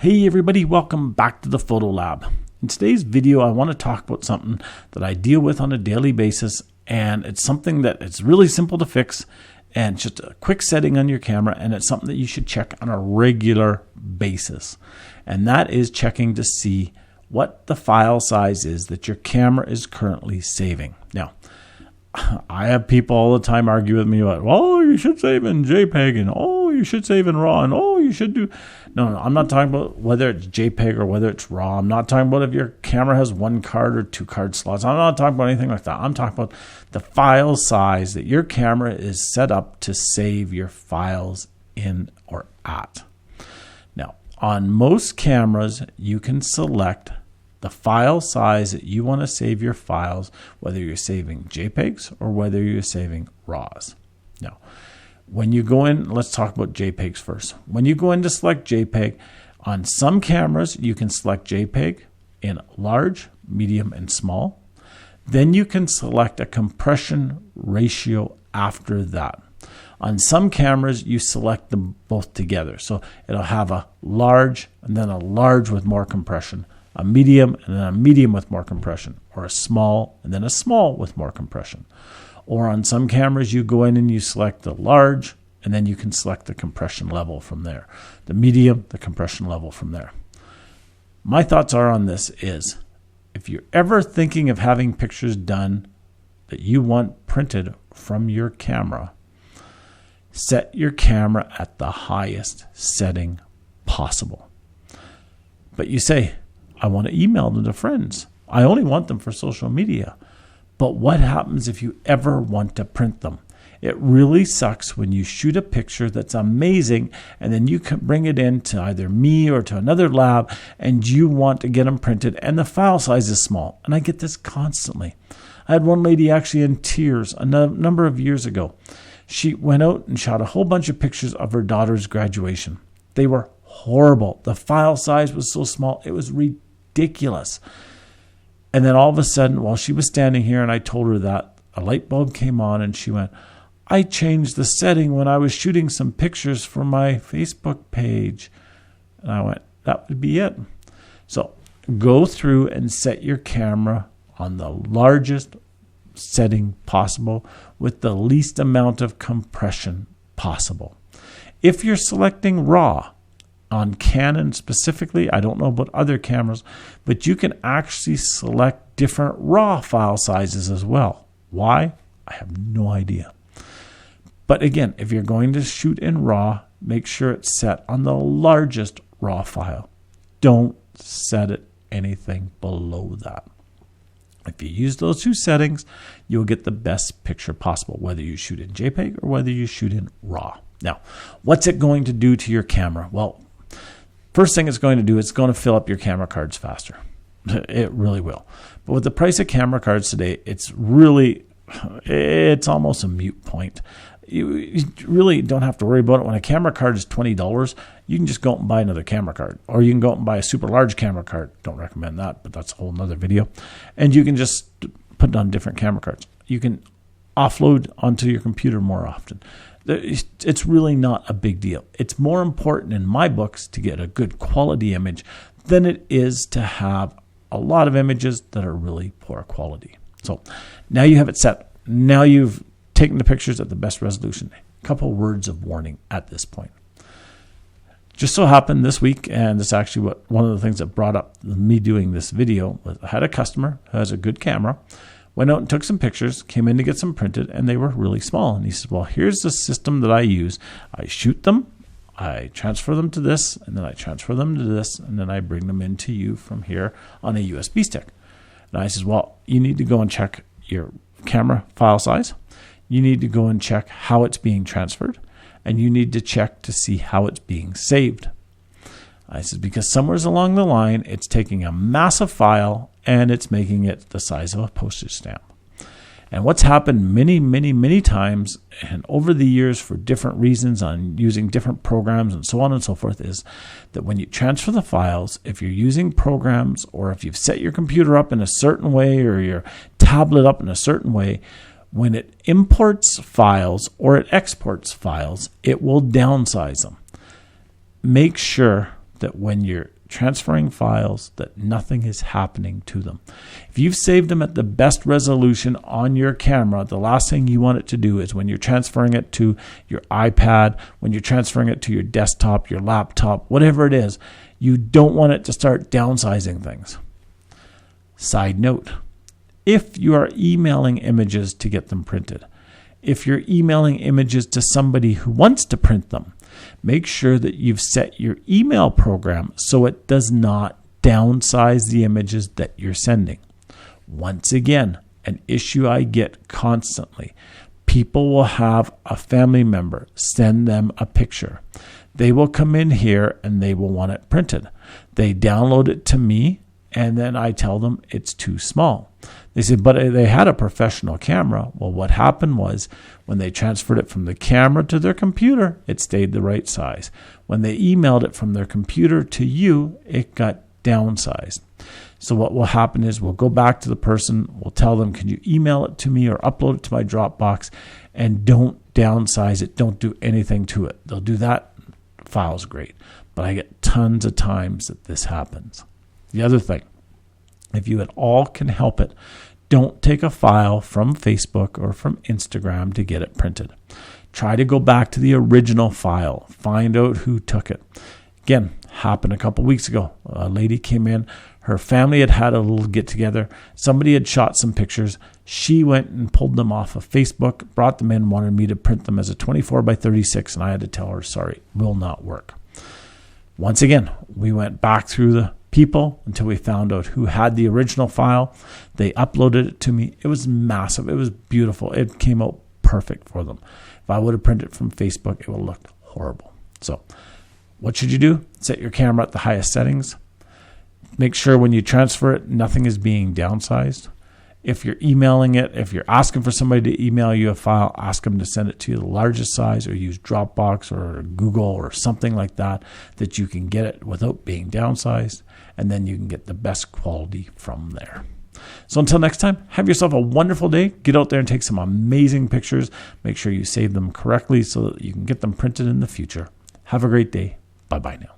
Hey everybody, welcome back to the Photo Lab. In today's video, I want to talk about something that I deal with on a daily basis, and it's something that it's really simple to fix, and just a quick setting on your camera, and it's something that you should check on a regular basis. And that is checking to see what the file size is that your camera is currently saving. Now, I have people all the time argue with me about, well, you should save in JPEG, and oh, you should save in RAW, and oh, you should do... No, I'm not talking about whether it's JPEG or whether it's RAW. I'm not talking about if your camera has 1 card or 2 card slots. I'm not talking about anything like that. I'm talking about the file size that your camera is set up to save your files in or at. Now, on most cameras, you can select the file size that you want to save your files, whether you're saving JPEGs or whether you're saving RAWs. Now, when you go in, let's talk about JPEGs first. When you go in to select JPEG, on some cameras, you can select JPEG in large, medium, and small. Then you can select a compression ratio after that. On some cameras, you select them both together. So it'll have a large and then a large with more compression, a medium and then a medium with more compression, or a small and then a small with more compression. Or on some cameras, you go in and you select the large, and then you can select the compression level from there. The medium, the compression level from there. My thoughts are on this is, if you're ever thinking of having pictures done that you want printed from your camera, set your camera at the highest setting possible. But you say, I want to email them to friends. I only want them for social media. But what happens if you ever want to print them? It really sucks when you shoot a picture that's amazing and then you can bring it in to either me or to another lab and you want to get them printed and the file size is small. And I get this constantly. I had one lady actually in tears a number of years ago. She went out and shot a whole bunch of pictures of her daughter's graduation. They were horrible. The file size was so small. It was ridiculous. And then all of a sudden, while she was standing here and I told her that, a light bulb came on and she went, I changed the setting when I was shooting some pictures for my Facebook page. And I went, that would be it. So go through and set your camera on the largest setting possible with the least amount of compression possible. If you're selecting RAW, on Canon specifically, I don't know about other cameras, but you can actually select different RAW file sizes as well. Why? I have no idea. But again, if you're going to shoot in RAW, make sure it's set on the largest RAW file. Don't set it anything below that. If you use those 2 settings, you'll get the best picture possible, whether you shoot in JPEG or whether you shoot in RAW. Now, what's it going to do to your camera? Well, first thing it's going to do, it's going to fill up your camera cards faster. It really will. But with the price of camera cards today, it's almost a moot point. You really don't have to worry about it. When a camera card is $20, you can just go out and buy another camera card. Or you can go out and buy a super large camera card. Don't recommend that, but that's a whole nother video. And you can just put it on different camera cards. You can offload onto your computer more often. It's really not a big deal. It's more important in my books to get a good quality image than it is to have a lot of images that are really poor quality. So now you have it set. Now you've taken the pictures at the best resolution. A couple words of warning at this point. Just so happened this week, and this is actually one of the things that brought up me doing this video, was I had a customer who has a good camera, went out and took some pictures, came in to get some printed, and they were really small. And he said, well, here's the system that I use. I shoot them, I transfer them to this, and then I transfer them to this, and then I bring them into you from here on a USB stick. And I said, well, you need to go and check your camera file size. You need to go and check how it's being transferred, and you need to check to see how it's being saved. I said, because somewhere along the line, it's taking a massive file and it's making it the size of a postage stamp. And what's happened many, many, many times and over the years for different reasons on using different programs and so on and so forth is that when you transfer the files, if you're using programs or if you've set your computer up in a certain way or your tablet up in a certain way, when it imports files or it exports files, it will downsize them. Make sure that when you're transferring files, that nothing is happening to them. If you've saved them at the best resolution on your camera, the last thing you want it to do is when you're transferring it to your iPad, when you're transferring it to your desktop, your laptop, whatever it is, you don't want it to start downsizing things. Side note, if you are emailing images to get them printed, if you're emailing images to somebody who wants to print them, make sure that you've set your email program so it does not downsize the images that you're sending. Once again, an issue I get constantly. People will have a family member send them a picture. They will come in here and they will want it printed. They download it to me and then I tell them it's too small. They say, but they had a professional camera. Well, what happened was when they transferred it from the camera to their computer, it stayed the right size. When they emailed it from their computer to you, it got downsized. So what will happen is we'll go back to the person, we'll tell them, can you email it to me or upload it to my Dropbox, and don't downsize it, don't do anything to it. They'll do that, the file's great. But I get tons of times that this happens. The other thing, if you at all can help it, don't take a file from Facebook or from Instagram to get it printed. Try to go back to the original file. Find out who took it. Again, happened a couple weeks ago. A lady came in. Her family had a little get-together. Somebody had shot some pictures. She went and pulled them off of Facebook, brought them in, wanted me to print them as a 24 by 36, and I had to tell her, sorry, will not work. Once again, we went back through the people until we found out who had the original file. They uploaded it to me. It was massive. It was beautiful. It came out perfect for them. If I would have printed it from Facebook, it would have looked horrible. So what should you do? Set your camera at the highest settings. Make sure when you transfer it, nothing is being downsized. If you're emailing it, if you're asking for somebody to email you a file, ask them to send it to you the largest size, or use Dropbox or Google or something like that, that you can get it without being downsized, and then you can get the best quality from there. So until next time, have yourself a wonderful day. Get out there and take some amazing pictures. Make sure you save them correctly so that you can get them printed in the future. Have a great day. Bye-bye now.